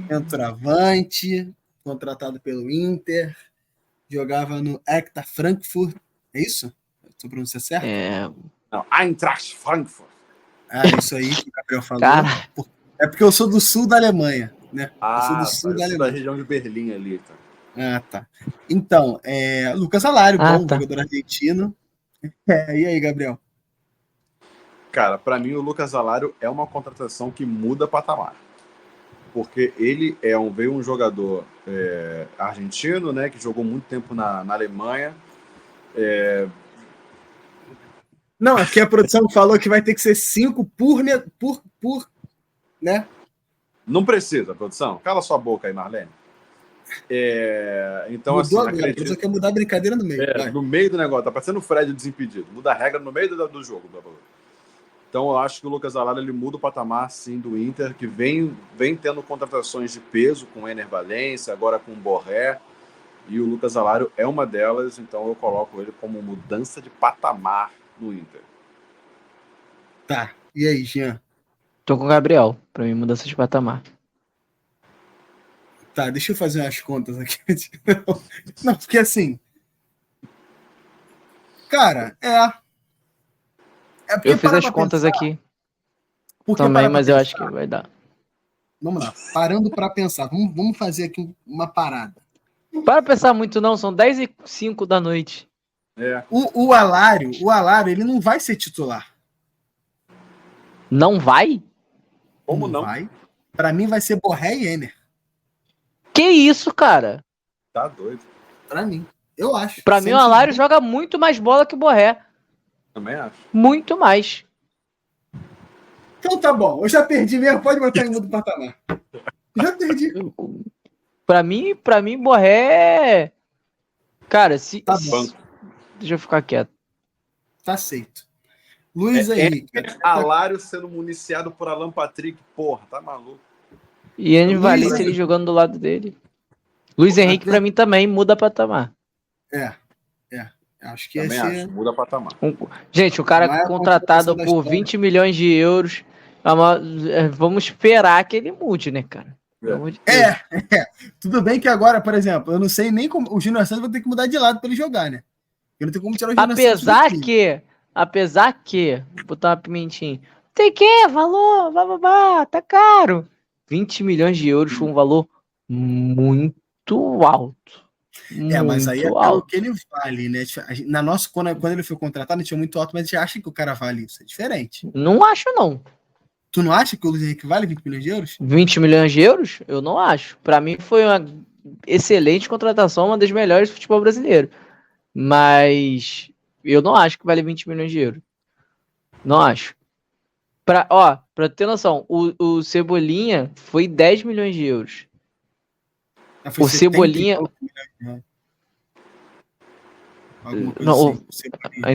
Centroavante. Contratado pelo Inter. Jogava no Eintracht Frankfurt. É isso? Estou pronunciando certo? Não, Eintracht Frankfurt. Isso aí que o Gabriel falou. Cara. É porque eu sou do sul da Alemanha, né? Eu sou do sul da Alemanha. Da região de Berlim ali. Tá. Então, Lucas Alário, jogador argentino. E aí, Gabriel? Cara, para mim o Lucas Alário é uma contratação que muda patamar. Porque ele veio um jogador argentino, né, que jogou muito tempo na Alemanha. Não, é porque a produção falou que vai ter que ser 5 por, né? Não precisa, produção. Cala sua boca aí, Marlene. Então, mudou assim, agora, a produção quer mudar a brincadeira no meio. No meio do negócio, tá parecendo o Fred Desimpedido. Muda a regra no meio do jogo. Então, eu acho que o Lucas Alário ele muda o patamar, sim, do Inter, que vem tendo contratações de peso com o Ener Valencia, agora com o Borré, e o Lucas Alário é uma delas, então eu coloco ele como mudança de patamar no Inter. Tá, e aí, Jean? Tô com o Gabriel, pra mim, mudança de patamar. Tá, deixa eu fazer umas contas aqui. Não, porque assim... Cara, eu fiz as contas aqui também, mas eu acho que vai dar. Vamos lá, parando para pensar. Vamos fazer aqui uma parada. Para pensar muito não, são 10h05 da noite. O Alário, ele não vai ser titular. Não vai? Como não? Vai. Para mim vai ser Borré e Ener. Que isso, cara? Tá doido. Para mim, eu acho. Para mim o Alário joga muito mais bola que o Borré. Também acho. Muito mais. Então tá bom, eu já perdi mesmo, pode botar em mudo patamar. Já perdi. Pra mim, Borré... Cara, deixa eu ficar quieto. Tá aceito. Luiz Henrique. Alário sendo municiado por Alan Patrick, porra, tá maluco. E Ener Valencia ele jogando do lado dele. Luiz Henrique, pra mim, também muda patamar. Acho que Também ia acho, ser muda patamar. Gente, o a cara maior contratado contratação da por história. 20 milhões de euros, vamos esperar que ele mude, né, cara? Pelo amor de Deus. Tudo bem que agora, por exemplo, eu não sei nem como. O Júnior Santos vai ter que mudar de lado para ele jogar, né? Eu não tenho como tirar o Júnior Santos do time. Apesar que, vou botar uma pimentinha. Tem que, valor, bababá, tá caro. 20 milhões de euros foi um valor muito alto. Mas aí é Muito pelo alto. que ele vale, né? Na nossa, quando ele foi contratado, ele tinha muito alto, mas a gente acha que o cara vale isso. É diferente. Não acho, não. Tu não acha que o Luiz Henrique vale 20 milhões de euros? 20 milhões de euros? Eu não acho. Pra mim foi uma excelente contratação, uma das melhores do futebol brasileiro. Mas eu não acho que vale 20 milhões de euros. Não acho. Pra ter noção, o Cebolinha foi 10 milhões de euros. Foi O Cebolinha. Alguma coisa Não, assim. Cebolinha.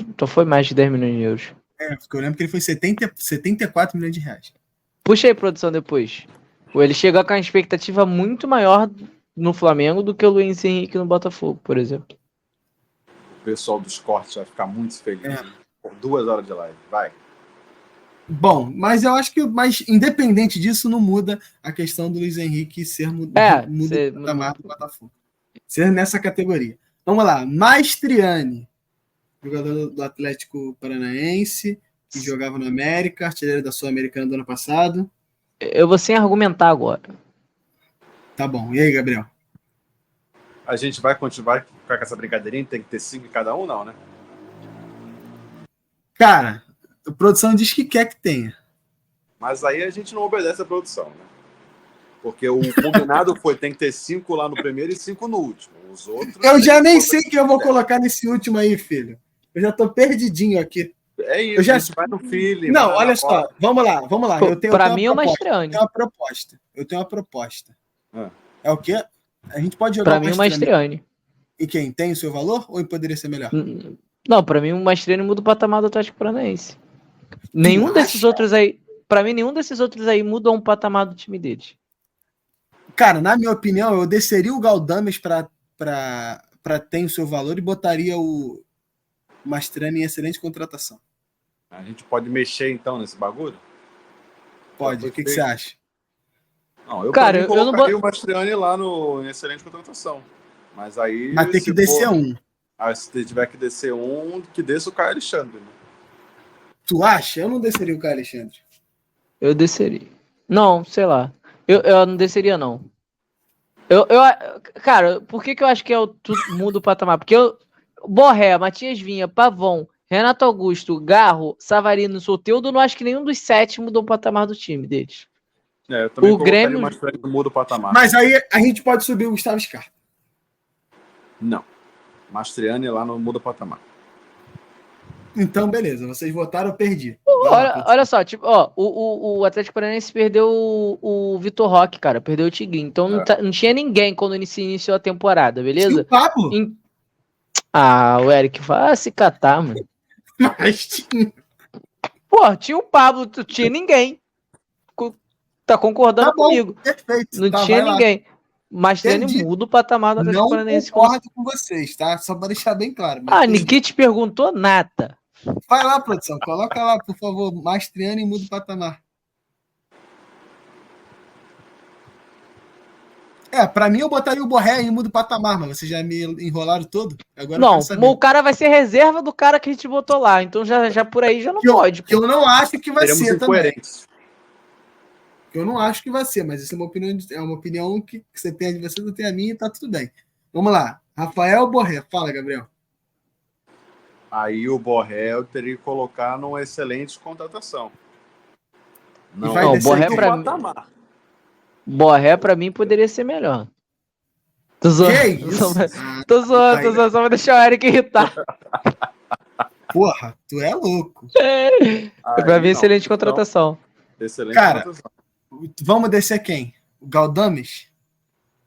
Então foi mais de 10 milhões de euros. Porque eu lembro que ele foi 74 milhões de reais. Puxa aí, produção, depois. Ele chegou com uma expectativa muito maior no Flamengo do que o Luiz Henrique no Botafogo, por exemplo. O pessoal dos cortes vai ficar muito feliz. Por 2 horas de live. Vai. Bom, mas eu acho que, independente disso, não muda a questão do Luiz Henrique ser muda o patamar do Botafogo. Ser nessa categoria. Vamos lá. Maestriani, jogador do Atlético Paranaense, que jogava no América, artilheiro da Sul-Americana do ano passado. Eu vou sem argumentar agora. Tá bom. E aí, Gabriel? A gente vai continuar com essa brincadeirinha? Tem que ter 5 em cada um, não, né? Cara, a produção diz que quer que tenha. Mas aí a gente não obedece a produção, né? Porque o combinado tem que ter 5 lá no primeiro e 5 no último. Os outros. Eu já nem sei quem eu vou colocar nesse último aí, filho. Eu já tô perdidinho aqui. É isso, a gente vai no feeling. Não, olha só. Vamos lá. Pra mim é uma estranha. Eu tenho uma proposta. É o quê? A gente pode jogar pra mim, uma estranha. E quem? Tem o seu valor ou poderia ser melhor? Não, pra mim, uma estranha muda o patamar do Atlético Paranaense. Nenhum desses outros aí. Pra mim, nenhum desses outros aí muda um patamar do time deles. Cara, na minha opinião, eu desceria o Galdames pra ter o seu valor e botaria o Mastrani em excelente contratação. A gente pode mexer, então, nesse bagulho? Pode. O que você acha? Não, eu colocaria o Mastriani lá em excelente contratação. Mas aí... Mas tem que descer um. Se tiver que descer um, que desça o Caio Alexandre. Né? Tu acha? Eu não desceria o Caio Alexandre. Eu desceria. Não, sei lá. Eu não desceria, não. Cara, por que eu acho que muda o patamar? Porque Borré, Matias Vinha, Pavon, Renato Augusto, Garro, Savarino, Soteldo, não acho que nenhum dos 7 mudou o patamar do time deles. Eu também colocaria o Mastriani no muda o patamar. Mas aí a gente pode subir o Gustavo Scarpa. Não. Mastriani lá no muda o patamar. Então, beleza. Vocês votaram, eu perdi. Olha só, tipo, o Atlético Paranaense perdeu o Vitor Roque, cara. Perdeu o Tigrinho. Então não tinha ninguém quando iniciou a temporada, beleza? Tinha o Pablo. O Eric vai se catar, mano. Mas tinha. Pô, tinha o Pablo, não tinha ninguém. Tá concordando comigo. Perfeito. Não tinha ninguém. Mas Treine muda o patamar do Atlético Paranaense. Não concordo com vocês, tá? Só para deixar bem claro. Ninguém te perguntou nada. Vai lá, produção. Coloca lá, por favor. Mastriani e muda o patamar. Pra mim eu botaria o Borré e muda o patamar, mas vocês já me enrolaram todo. Agora não, o cara vai ser reserva do cara que a gente botou lá. Então já por aí já não pode. Que eu não acho que vai ser também. Eu não acho que vai ser, mas isso é uma opinião que você tem a de você, não tem a minha e tá tudo bem. Vamos lá. Rafael Borré. Fala, Gabriel. Aí o Borré eu teria que colocar numa excelente contratação. Não, Borré pra mim poderia ser melhor. Tô zoando. Tô zoando, só pra deixar o Eric irritar. Porra, tu é louco. Pra mim, excelente contratação. Excelente contratação. Vamos descer quem? O Galdames?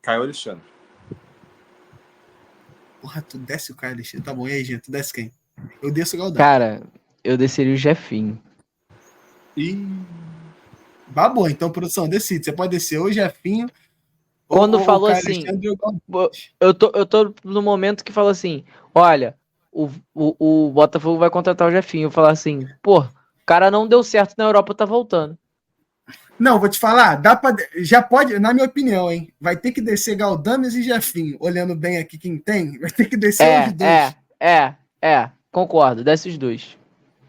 Caio Alexandre. Porra, tu desce o Caio Alexandre. Tá bom, e aí, gente? Tu desce quem? Eu desço o Galdames. Cara, eu desceria o Jefinho. Bom, então, produção, decide. Você pode descer o Jefinho. Quando falou assim, eu tô no momento que falou assim, olha, o Botafogo vai contratar o Jefinho. Eu falar assim, pô, o cara não deu certo na Europa, tá voltando. Não, vou te falar, já pode, na minha opinião, hein? Vai ter que descer Galdames e Jefinho, olhando bem aqui quem tem, vai ter que descer os dois. Concordo, desses dois.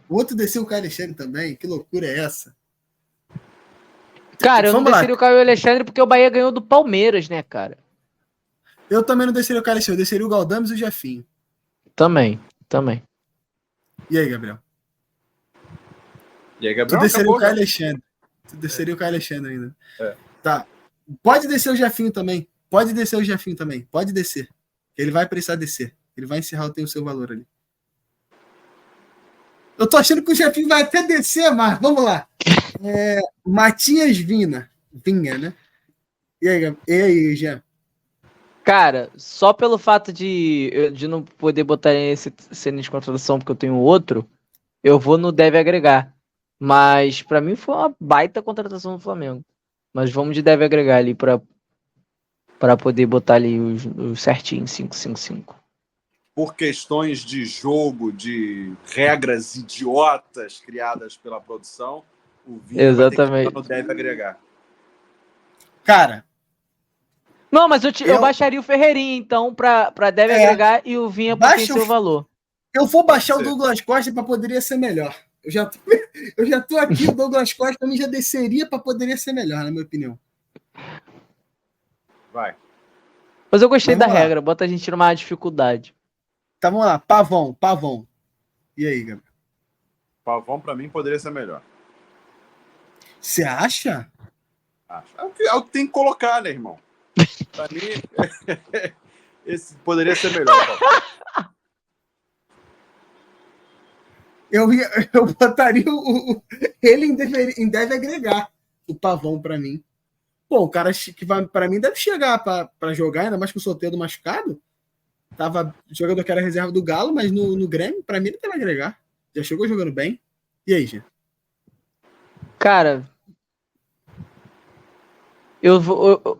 O outro desceu o Caio Alexandre também, que loucura é essa? Cara, eu não Vamos lá. desceria o Caio Alexandre porque o Bahia ganhou do Palmeiras, né, cara? Eu também não desceria o Caio Alexandre, eu desceria o Galdames e o Jefinho. Também. E aí, Gabriel? E aí, Gabriel? Tu desceria o Acabou, Caio né? Alexandre. Tu desceria o Caio Alexandre ainda. É. Tá. Pode descer o Jefinho também. Pode descer o Jefinho também. Pode descer. Ele vai precisar descer. Ele vai encerrar o seu valor ali. Eu tô achando que o Jefinho vai até descer, mas vamos lá. Matias Vinha, né? E aí, Jean? Cara, só pelo fato de não poder botar esse cena de contratação porque eu tenho outro, eu vou no deve agregar. Mas pra mim foi uma baita contratação do Flamengo. Mas vamos de deve agregar ali pra poder botar ali os certinho, 5-5-5. Por questões de jogo, de regras idiotas criadas pela produção, o Vinha vai ter que Exatamente. no deve agregar. Cara, Não, mas eu baixaria o Ferreirinha, então, pra deve agregar e o Vinha por seu valor. Eu vou baixar o Douglas Costa para poderia ser melhor. Eu já tô aqui, o Douglas Costa também já desceria para poderia ser melhor, na minha opinião. Vai. Mas eu gostei da regra, bota a gente numa dificuldade. Tá, vamos lá. Pavão. E aí, Gabriel? Pavão, pra mim, poderia ser melhor. Você acha? Acho. É o que tem que colocar, né, irmão? Pra mim, esse poderia ser melhor, Pavão. Eu botaria ele em deve agregar o Pavão pra mim. Pô, o cara que vai para mim deve chegar para jogar, ainda mais com o Soteldo machucado. Tava jogando que era reserva do Galo, mas no Grêmio, para mim, ele deve agregar. Já chegou jogando bem. E aí, Gê? Cara, eu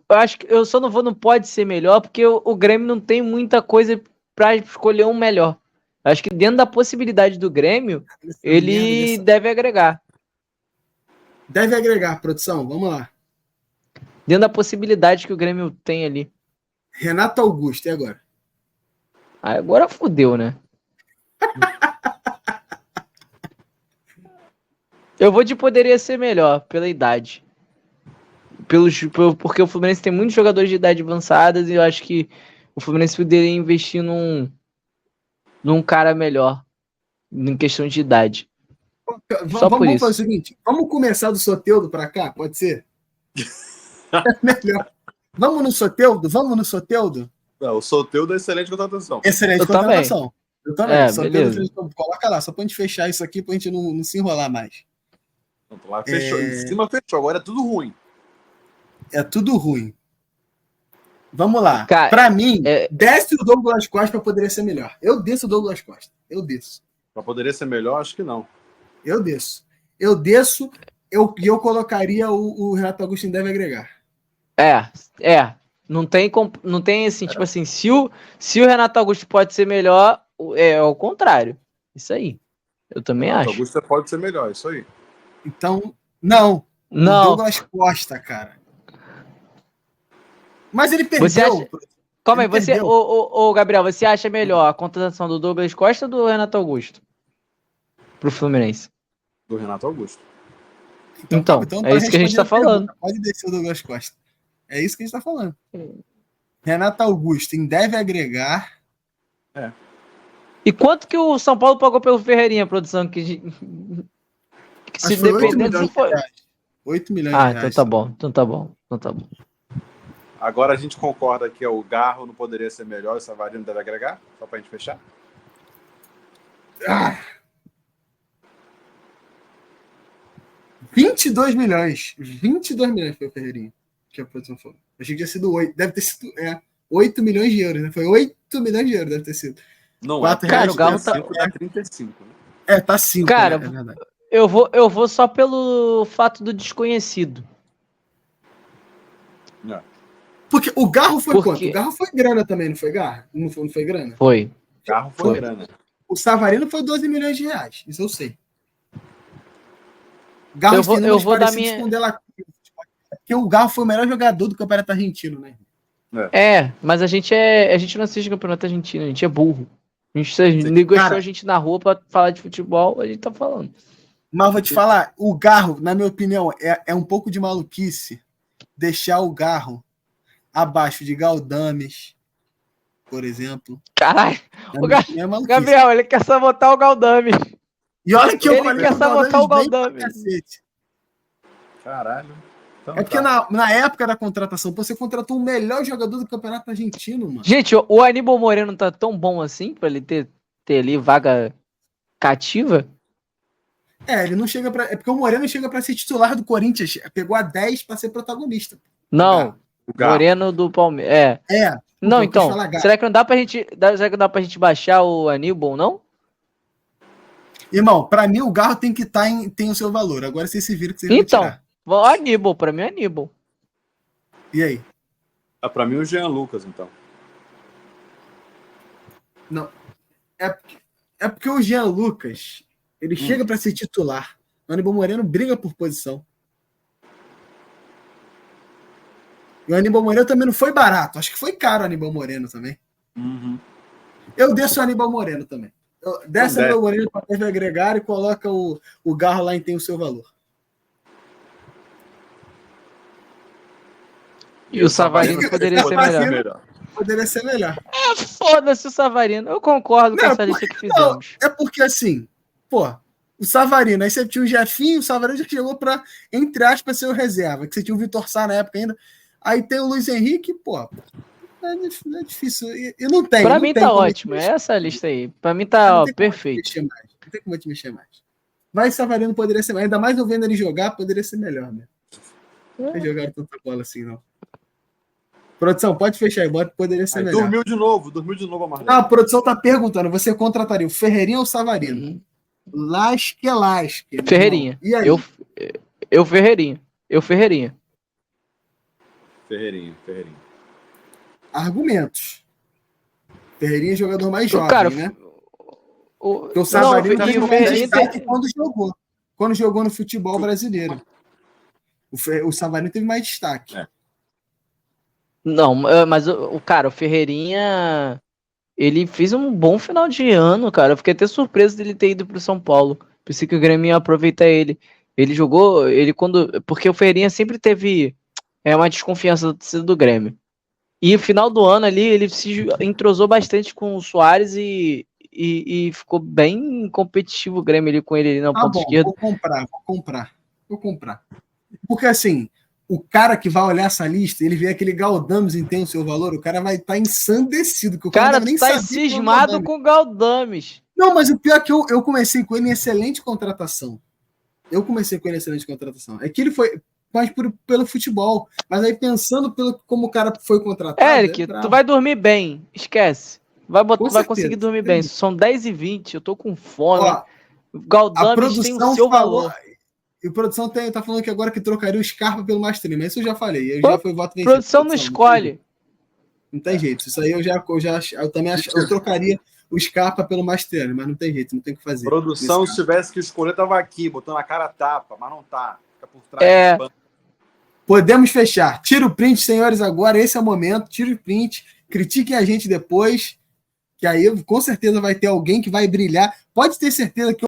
acho que eu só não pode ser melhor, porque o Grêmio não tem muita coisa para escolher um melhor. Acho que dentro da possibilidade do Grêmio, ele deve agregar. Deve agregar, produção. Vamos lá. Dentro da possibilidade que o Grêmio tem ali. Renato Augusto, e agora? Agora fudeu, né? Eu vou de poderia ser melhor, pela idade. Porque o Fluminense tem muitos jogadores de idade avançadas e eu acho que o Fluminense poderia investir num cara melhor, em questão de idade. Vamos fazer o seguinte, vamos começar do Soteldo para cá, pode ser? Melhor. Vamos no Soteldo? Não, o Soteldo é excelente contratação. Excelente contratação. Eu também. Beleza. Coloca lá, só pra gente fechar isso aqui, pra gente não se enrolar mais. Lá, fechou. Em cima fechou, agora é tudo ruim. É tudo ruim. Vamos lá. Cara, pra mim, desce o Douglas Costa pra poderia ser melhor. Eu desço o Douglas Costa. Eu desço. Pra poderia ser melhor, acho que não. Eu desço. Eu colocaria o Renato Augusto em deve agregar. Não tem assim, tipo assim, se o Renato Augusto pode ser melhor, é o contrário. Isso aí. Eu também acho. O Augusto pode ser melhor, isso aí. Então, não. O Douglas Costa, cara. Mas ele perdeu. Calma aí, Gabriel, você acha melhor a contratação do Douglas Costa ou do Renato Augusto? Pro Fluminense. Do Renato Augusto. Então é isso que a gente tá falando. Pode descer o Douglas Costa. É isso que a gente tá falando. Renato Augusto em deve agregar. E quanto que o São Paulo pagou pelo Ferreirinha, produção? Que se dependendo foi 8 milhões de reais. Então tá bom. Agora a gente concorda que o Garro não poderia ser melhor, o Savarino deve agregar? Só pra gente fechar? 22 milhões. 22 milhões foi o Ferreirinha. Que a produção falou. Achei que tinha sido 8. Deve ter sido 8 milhões de euros, né? Foi 8 milhões de euros, deve ter sido. Não, cara, o Garro tá 35. Tá 5. Cara, né? É verdade. eu vou só pelo fato do desconhecido. Porque o Garro foi quanto? O Garro foi grana também, não foi Garro? Não foi grana? Foi. Garro foi grana. O Savarino foi 12 milhões de reais. Isso eu sei. Garro eu vou dar minha... Porque o Garro foi o melhor jogador do Campeonato Argentino, né? Mas a gente não assiste o Campeonato Argentino, a gente é burro. A gente negociou a gente na rua pra falar de futebol, a gente tá falando. Mas vou te falar, o Garro, na minha opinião, é um pouco de maluquice deixar o Garro abaixo de Galdames, por exemplo. Caralho, Gabriel, ele quer sabotar o Galdames. E olha que ele quer sabotar o Galdames. Caralho. Então, é porque na época da contratação, você contratou o melhor jogador do Campeonato Argentino, mano. Gente, o Aníbal Moreno tá tão bom assim pra ele ter ali vaga cativa? Ele não chega pra... É porque o Moreno chega pra ser titular do Corinthians. Pegou a 10 pra ser protagonista. Não, o Moreno do Palmeiras. Não, então, será que não dá pra gente baixar o Aníbal, não? Irmão, pra mim o Garro tem que tem o seu valor. Agora vocês se viram que vocês vão tirar. Então, Aníbal, pra mim é Aníbal. E aí? Pra mim o Jean Lucas, então. Não. É porque o Jean Lucas, ele chega pra ser titular. O Aníbal Moreno briga por posição. E o Aníbal Moreno também não foi barato. Acho que foi caro o Aníbal Moreno também. Uhum. Eu desço o Aníbal Moreno também. Desce o Aníbal Moreno para deve agregar e coloca o Garro lá em tem o seu valor. E o Savarino poderia ser melhor. Poderia ser melhor. Foda-se o Savarino. Eu concordo com essa lista que fizemos. É porque assim, o Savarino, aí você tinha o Jefinho, o Savarino já chegou para, entre aspas, ser o reserva, que você tinha o Vitor Sá na época ainda. Aí tem o Luiz Henrique, é difícil. E não tem. Pra mim tá ótimo, é essa lista aí. Pra mim tá perfeito. Não tem como te mexer mais. Mas Savarino poderia ser mais. Ainda mais eu vendo ele jogar, poderia ser melhor, né? Não tem jogado tanta bola assim, não. Produção, pode fechar aí, poderia ser melhor. Dormiu de novo, Amarelo. Não, a produção tá perguntando, você contrataria o Ferreirinha ou o Savarino? Lasque. Ferreirinha. E aí? Eu Ferreirinha. Ferreirinha. Argumentos. Ferreirinha é jogador mais jovem, cara, né? Porque o Savarino teve um destaque quando jogou no futebol brasileiro. O Savarino teve mais destaque. Não, mas o Ferreirinha, ele fez um bom final de ano, cara. Eu fiquei até surpreso dele ter ido pro São Paulo. Pensei que o Grêmio ia aproveitar ele. Ele jogou, porque o Ferreirinha sempre teve uma desconfiança da torcida do Grêmio. E no final do ano ali, ele se entrosou bastante com o Soares e ficou bem competitivo o Grêmio ali com ele ali na ponta esquerda. Vou comprar. Porque assim, o cara que vai olhar essa lista, ele vê aquele Galdames e tem o seu valor, o cara vai estar ensandecido. Que o cara nem tá cismado com o Galdames. Não, mas o pior é que eu comecei com ele em excelente contratação. É que ele foi mais pelo futebol. Mas aí pensando como o cara foi contratado... Eric, tu vai dormir bem. Esquece. Vai conseguir dormir bem. São 10h20, eu tô com fome. Ó, o Galdames tem o seu valor. E a produção tá falando que agora que trocaria o Scarpa pelo Mastrino. Isso eu já falei. Já foi voto vencido. Produção não escolhe. Não tem jeito. Isso aí eu também acho. Eu trocaria o Scarpa pelo Mastrino, mas não tem jeito, não tem o que fazer. Produção, se tivesse que escolher, tava aqui, botando a cara a tapa, mas não tá. Fica por trás. Podemos fechar. Tira o print, senhores, agora. Esse é o momento. Tira o print. Critiquem a gente depois, que aí com certeza vai ter alguém que vai brilhar. Pode ter certeza que